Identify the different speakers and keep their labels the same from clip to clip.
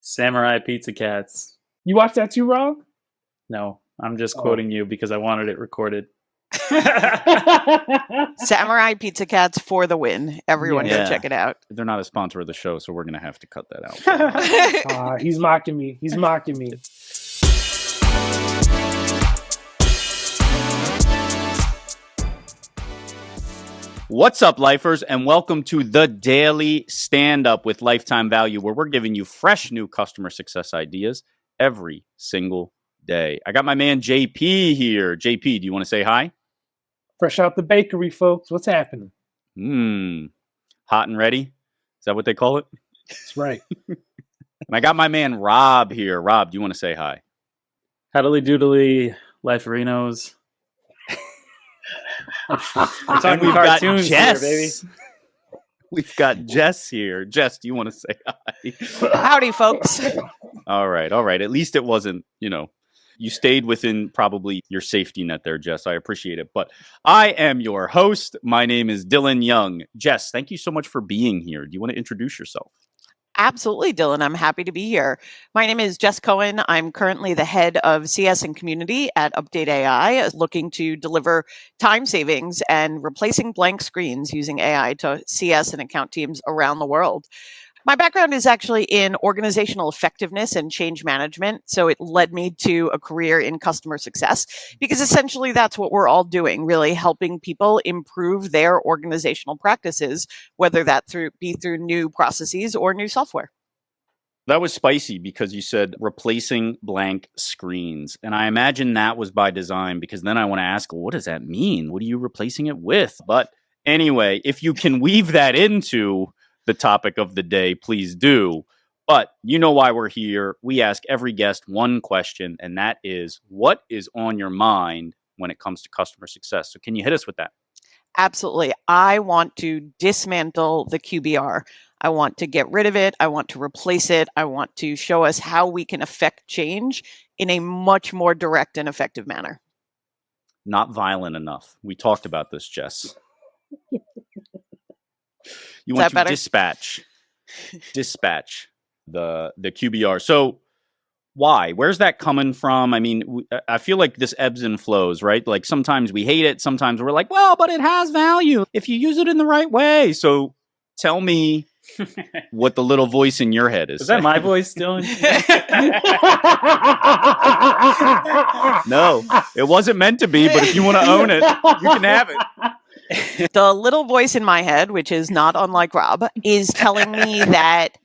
Speaker 1: Samurai Pizza Cats.
Speaker 2: You watched that too, wrong?
Speaker 1: No, I'm just quoting you because I wanted it recorded.
Speaker 3: Samurai Pizza Cats for the win. Everyone go check it out.
Speaker 4: They're not a sponsor of the show, so we're going to have to cut that
Speaker 2: out. He's mocking me. He's mocking me.
Speaker 4: What's up, lifers, and welcome to the Daily Stand-Up with Lifetime Value, where we're giving you fresh new customer success ideas every single day. I got my man JP here. JP, do you want to say hi?
Speaker 2: Fresh out the bakery, folks. What's happening?
Speaker 4: Hot and ready? Is that what they call it?
Speaker 2: That's right.
Speaker 4: And I got my man Rob here. Rob, do you want to say hi?
Speaker 1: Howdly doodly, Liferinos.
Speaker 4: And we've got Jess. Here, baby. We've got Jess here. Jess, do you want to say hi?
Speaker 3: Howdy, folks.
Speaker 4: All right. At least it wasn't, you stayed within probably your safety net there, Jess. I appreciate it. But I am your host. My name is Dylan Young. Jess, thank you so much for being here. Do you want to introduce yourself?
Speaker 3: Absolutely, Dylan. I'm happy to be here. My name is Jess Cohen. I'm currently the head of CS and community at UpdateAI, looking to deliver time savings and replacing blank screens using AI to CS and account teams around the world. My background is actually in organizational effectiveness and change management, so it led me to a career in customer success, because essentially that's what we're all doing, really helping people improve their organizational practices, whether that be through new processes or new software.
Speaker 4: That was spicy because you said replacing blank screens. And I imagine that was by design, because then I want to ask, well, what does that mean? What are you replacing it with? But anyway, if you can weave that into the topic of the day, please do. But you know why we're here. We ask every guest one question, and that is, what is on your mind when it comes to customer success? So can you hit us with that?
Speaker 3: Absolutely. I want to dismantle the QBR. I want to get rid of it. I want to replace it. I want to show us how we can affect change in a much more direct and effective manner.
Speaker 4: Not violent enough. We talked about this, Jess. You want to dispatch the QBR. So why? Where's that coming from? I mean, I feel like this ebbs and flows, right? Like sometimes we hate it. Sometimes we're like, well, but it has value if you use it in the right way. So tell me what the little voice in your head is.
Speaker 1: Is that my voice, Dylan?
Speaker 4: No, it wasn't meant to be, but if you want to own it, you can have it.
Speaker 3: The little voice in my head, which is not unlike Rob, is telling me that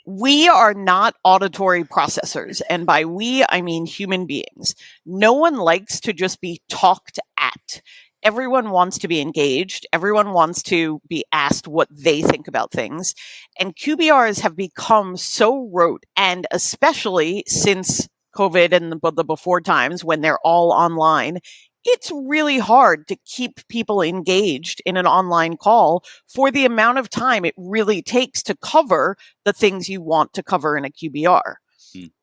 Speaker 3: we are not auditory processors. And by we, I mean human beings. No one likes to just be talked at. Everyone wants to be engaged. Everyone wants to be asked what they think about things. And QBRs have become so rote, and especially since COVID and the before times when they're all online, it's really hard to keep people engaged in an online call for the amount of time it really takes to cover the things you want to cover in a QBR.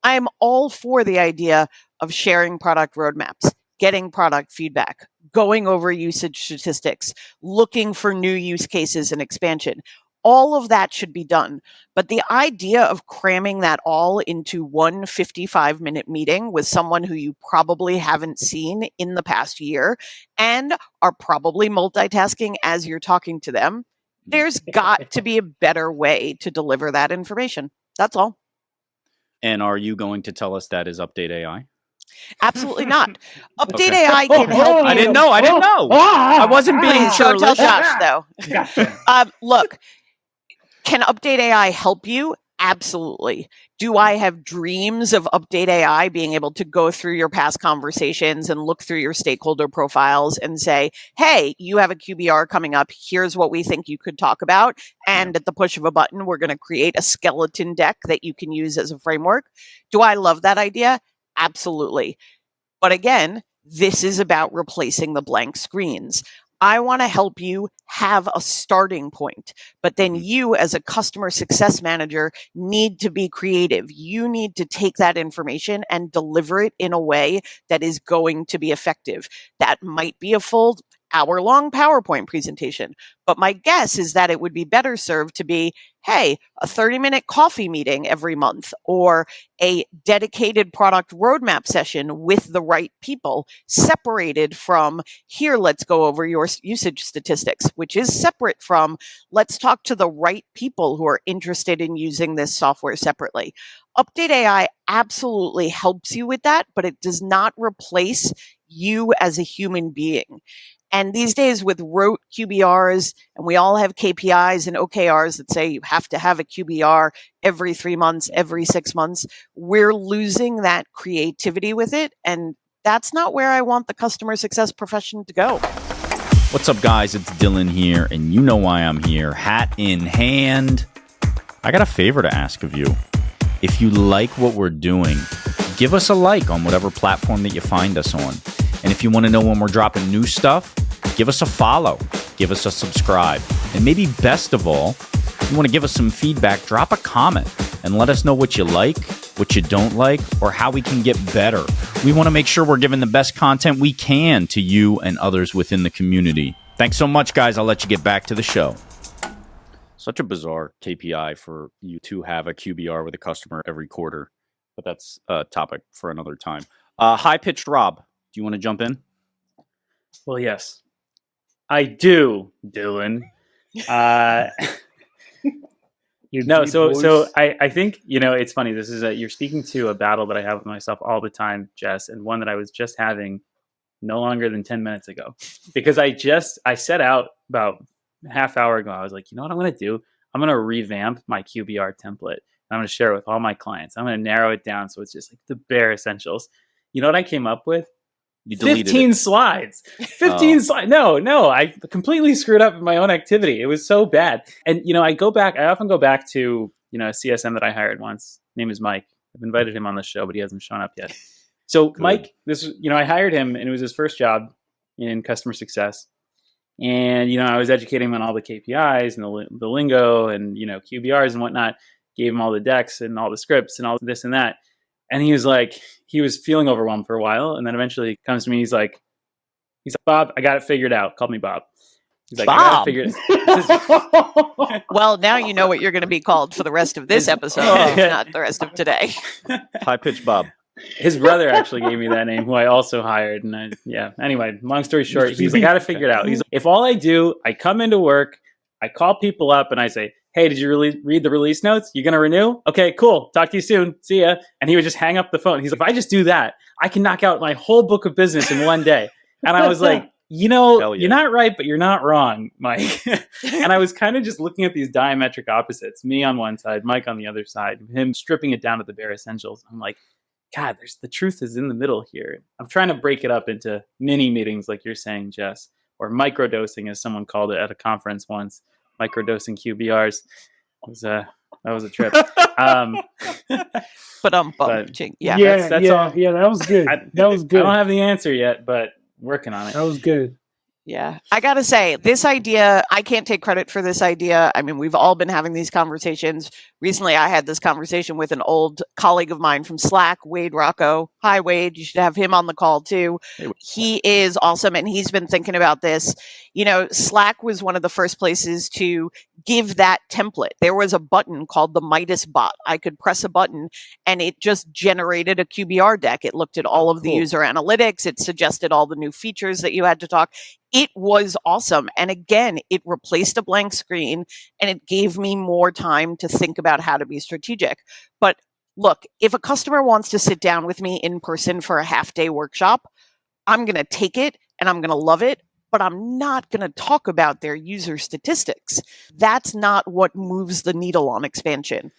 Speaker 3: I'm all for the idea of sharing product roadmaps, getting product feedback, going over usage statistics, looking for new use cases and expansion. All of that should be done. But the idea of cramming that all into one 55-minute meeting with someone who you probably haven't seen in the past year and are probably multitasking as you're talking to them, there's got to be a better way to deliver that information. That's all.
Speaker 4: And are you going to tell us that is UpdateAI?
Speaker 3: Absolutely not. UpdateAI can help you.
Speaker 4: I didn't know. I wasn't being
Speaker 3: sure. Don't tell Josh, though. Look. Can UpdateAI help you? Absolutely. Do I have dreams of UpdateAI being able to go through your past conversations and look through your stakeholder profiles and say, hey, you have a QBR coming up. Here's what we think you could talk about. And at the push of a button, we're going to create a skeleton deck that you can use as a framework. Do I love that idea? Absolutely. But again, this is about replacing the blank screens. I want to help you have a starting point, but then you as a customer success manager need to be creative. You need to take that information and deliver it in a way that is going to be effective. That might be a full hour-long PowerPoint presentation. But my guess is that it would be better served to be, hey, a 30-minute coffee meeting every month, or a dedicated product roadmap session with the right people, separated from, here, let's go over your usage statistics, which is separate from, let's talk to the right people who are interested in using this software separately. UpdateAI absolutely helps you with that, but it does not replace you as a human being. And these days with rote QBRs, and we all have KPIs and OKRs that say you have to have a QBR every 3 months, every 6 months, we're losing that creativity with it. And that's not where I want the customer success profession to go.
Speaker 4: What's up, guys? It's Dylan here, and you know why I'm here. Hat in hand. I got a favor to ask of you. If you like what we're doing, give us a like on whatever platform that you find us on. And if you want to know when we're dropping new stuff, give us a follow, give us a subscribe. And maybe best of all, if you want to give us some feedback, drop a comment and let us know what you like, what you don't like, or how we can get better. We want to make sure we're giving the best content we can to you and others within the community. Thanks so much, guys. I'll let you get back to the show. Such a bizarre KPI for you to have a QBR with a customer every quarter, but that's a topic for another time. High-pitched Rob, do you want to jump in?
Speaker 1: Well, yes, I do, Dylan. So I think, it's funny. This is you're speaking to a battle that I have with myself all the time, Jess, and one that I was just having no longer than 10 minutes ago, because I set out about a half hour ago. I was like, you know what I'm going to do? I'm going to revamp my QBR template. I'm going to share it with all my clients. I'm going to narrow it down so it's just like the bare essentials. You know what I came up with?
Speaker 4: You deleted
Speaker 1: 15
Speaker 4: it.
Speaker 1: slides. 15 slides. No, I completely screwed up my own activity. It was so bad. And, I often go back to, a CSM that I hired once. His name is Mike. I've invited him on the show, but he hasn't shown up yet. So good. Mike, I hired him, and it was his first job in customer success. And, I was educating him on all the KPIs and the lingo and, QBRs and whatnot, gave him all the decks and all the scripts and all this and that. And he was feeling overwhelmed for a while. And then eventually he comes to me. He's like, Bob, I got it figured out. Call me Bob. He's like,
Speaker 3: Bob.
Speaker 1: I got it figured out.
Speaker 3: Well, now you know what you're going to be called for the rest of this episode, not the rest of today.
Speaker 4: High-pitched Bob.
Speaker 1: His brother actually gave me that name, who I also hired. And anyway, long story short, he's like, I got it figured out. He's like, if all I do, I come into work, I call people up and I say, hey, did you read the release notes? You going to renew? Okay, cool. Talk to you soon. See ya. And he would just hang up the phone. He's like, if I just do that, I can knock out my whole book of business in one day. And I was like,
Speaker 4: yeah.
Speaker 1: You're not right, but you're not wrong, Mike. And I was kind of just looking at these diametric opposites, me on one side, Mike on the other side, him stripping it down to the bare essentials. I'm like, God, the truth is in the middle here. I'm trying to break it up into mini meetings, like you're saying, Jess, or microdosing, as someone called it at a conference once. Microdosing QBRs. That was a trip.
Speaker 3: But
Speaker 2: yeah,
Speaker 1: that's all.
Speaker 2: Yeah, that was good. That was good.
Speaker 1: I don't have the answer yet, but working on it.
Speaker 2: That was good.
Speaker 3: Yeah, I got to say, this idea, I can't take credit for this idea. I mean, we've all been having these conversations. Recently, I had this conversation with an old colleague of mine from Slack, Wade Rocco. Hi, Wade. You should have him on the call, too. He is awesome, and he's been thinking about this. Slack was one of the first places to give that template. There was a button called the Midas bot. I could press a button, and it just generated a QBR deck. It looked at all of the user analytics. It suggested all the new features that you had to talk. It was awesome. And again, it replaced a blank screen and it gave me more time to think about how to be strategic. But look, if a customer wants to sit down with me in person for a half-day workshop, I'm going to take it and I'm going to love it, but I'm not going to talk about their user statistics. That's not what moves the needle on expansion.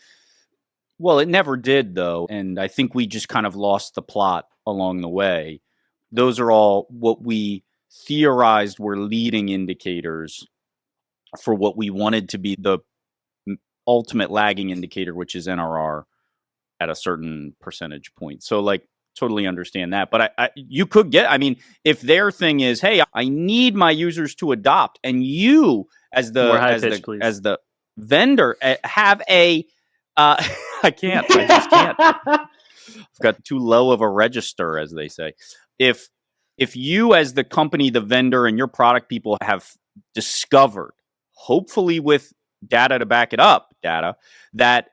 Speaker 4: Well, it never did, though. And I think we just kind of lost the plot along the way. Those are all what we theorized were leading indicators for what we wanted to be the ultimate lagging indicator, which is NRR at a certain percentage point. So totally understand that. But you could if their thing is, hey, I need my users to adopt, and you as the vendor have a I just can't. I've got too low of a register, as they say. If if you as the company, the vendor, and your product people have discovered, hopefully with data to back it up, that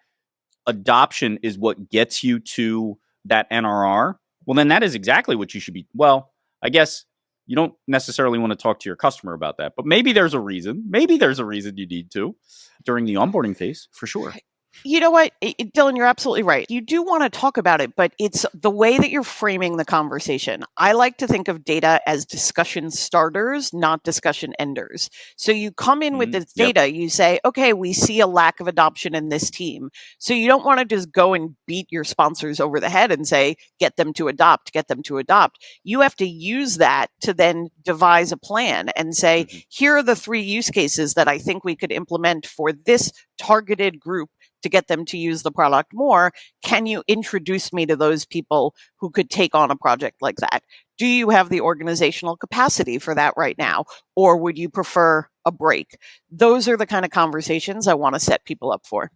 Speaker 4: adoption is what gets you to that NRR, well, then that is exactly what you should be. Well, I guess you don't necessarily want to talk to your customer about that, but maybe there's a reason. Maybe there's a reason you need to during the onboarding phase, for sure.
Speaker 3: You know what, Dylan, you're absolutely right. You do want to talk about it, but it's the way that you're framing the conversation. I like to think of data as discussion starters, not discussion enders. So you come in with this data, you say, okay, we see a lack of adoption in this team. So you don't want to just go and beat your sponsors over the head and say, get them to adopt, get them to adopt. You have to use that to then devise a plan and say, here are the 3 use cases that I think we could implement for this targeted group to get them to use the product more. Can you introduce me to those people who could take on a project like that? Do you have the organizational capacity for that right now? Or would you prefer a break? Those are the kind of conversations I want to set people up for.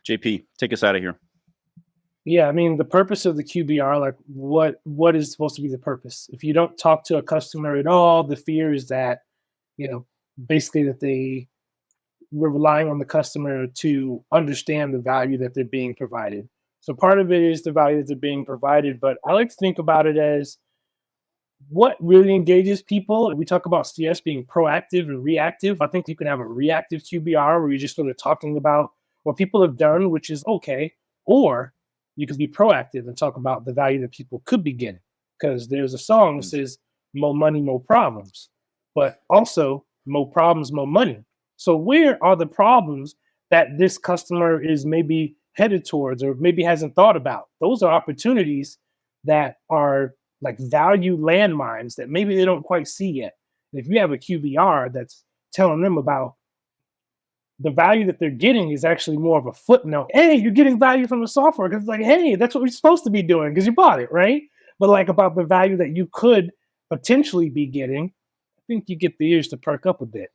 Speaker 4: JP, take us out of here.
Speaker 2: Yeah, I mean, the purpose of the QBR, like what is supposed to be the purpose? If you don't talk to a customer at all, the fear is that, basically that we're relying on the customer to understand the value that they're being provided. So part of it is the value that they're being provided, but I like to think about it as what really engages people. We talk about CS being proactive and reactive. I think you can have a reactive QBR where you're just sort of talking about what people have done, which is okay, or you can be proactive and talk about the value that people could be getting. Because there's a song that says, more money, more problems, but also more problems, more money. So where are the problems that this customer is maybe headed towards or maybe hasn't thought about? Those are opportunities that are like value landmines that maybe they don't quite see yet. And if you have a QBR that's telling them about the value that they're getting is actually more of a footnote. Hey, you're getting value from the software because it's like, hey, that's what we're supposed to be doing because you bought it, right? But like about the value that you could potentially be getting, I think you get the ears to perk up a bit.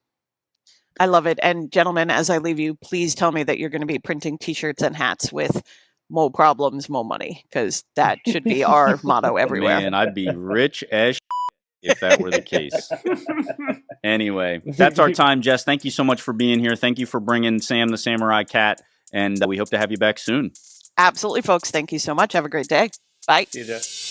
Speaker 3: I love it. And gentlemen, as I leave you, please tell me that you're going to be printing t-shirts and hats with "Mo problems, mo money," because that should be our motto everywhere.
Speaker 4: Man, I'd be rich as if that were the case. Anyway, that's our time, Jess. Thank you so much for being here. Thank you for bringing Sam the Samurai Cat, and we hope to have you back soon.
Speaker 3: Absolutely, folks. Thank you so much. Have a great day. Bye.
Speaker 1: See you, Jess.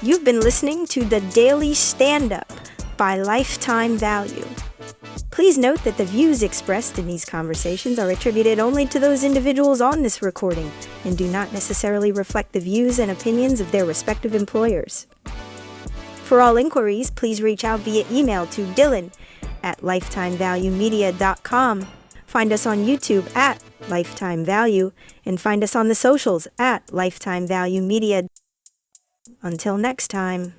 Speaker 5: You've been listening to The Daily Stand-Up by Lifetime Value. Please note that the views expressed in these conversations are attributed only to those individuals on this recording and do not necessarily reflect the views and opinions of their respective employers. For all inquiries, please reach out via email to dylan@lifetimevaluemedia.com. Find us on YouTube @Lifetime Value and find us on the socials @Lifetime Value Media. Until next time.